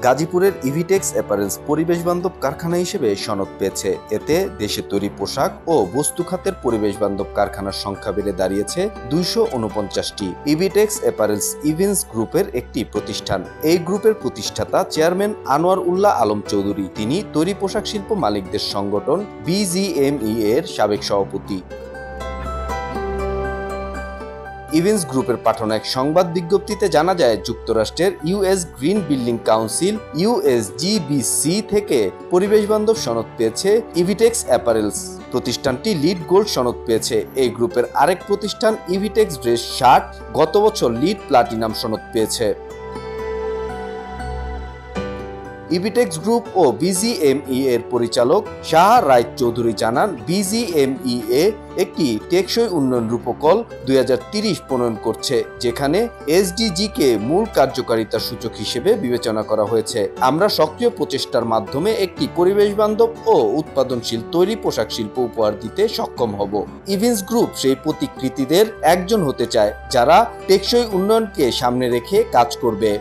গাজীপুরের ইভিটেক্স অ্যাপারেলস পরিবেশ বান্ধব কারখানা হিসেবে সনদ পেয়েছে। এতে দেশে তৈরি পোশাক ও বস্তু খাতের পরিবেশ বান্ধব কারখানার সংখ্যা বেড়ে দাঁড়িয়েছে 249টি। ইভিটেক্স অ্যাপারেলস ইভেন্টস গ্রুপের একটি প্রতিষ্ঠান। এই গ্রুপের প্রতিষ্ঠাতা চেয়ারম্যান আনোয়ার উল্লাহ আলম চৌধুরী। তিনি তৈরি পোশাক শিল্প মালিকদের সংগঠন BGME এর সাবেক সভাপতি। ইভেন্টস গ্রুপের পাঠানো এক সংবাদ বিজ্ঞপ্তিতে জানা যায়, যুক্তরাষ্ট্রের US green building council USGBC থেকে পরিবেশ বান্ধব সনদ পেয়েছে ইভিটেক্স অ্যাপারেলস। প্রতিষ্ঠানটি লিড গোল্ড সনদ পেয়েছে। এই গ্রুপের আরেক প্রতিষ্ঠান ইভিটেক্স ড্রেস শার্ট গত বছর লিড প্লাটিনাম সনদ পেয়েছে। ইভিটেক্স গ্রুপ ও BGME এর পরিচালক শাহ রায় চৌধুরী জানান, BGME একটি টেকসই উন্নয়ন রূপকল 2030 প্রণয়ন করছে, যেখানে SDG কে মূল কার্যকারিতার সূচক হিসেবে বিবেচনা করা হয়েছে। আমরা সক্রিয় প্রচেষ্টার মাধ্যমে একটি পরিবেশ বান্ধব ও উৎপাদনশীল তৈরি পোশাক শিল্প উপহার দিতে সক্ষম হব। ইভেন্টস গ্রুপ সেই প্রতিকৃতিদের একজন হতে চায় যারা টেকসই উন্নয়নকে সামনে রেখে কাজ করবে।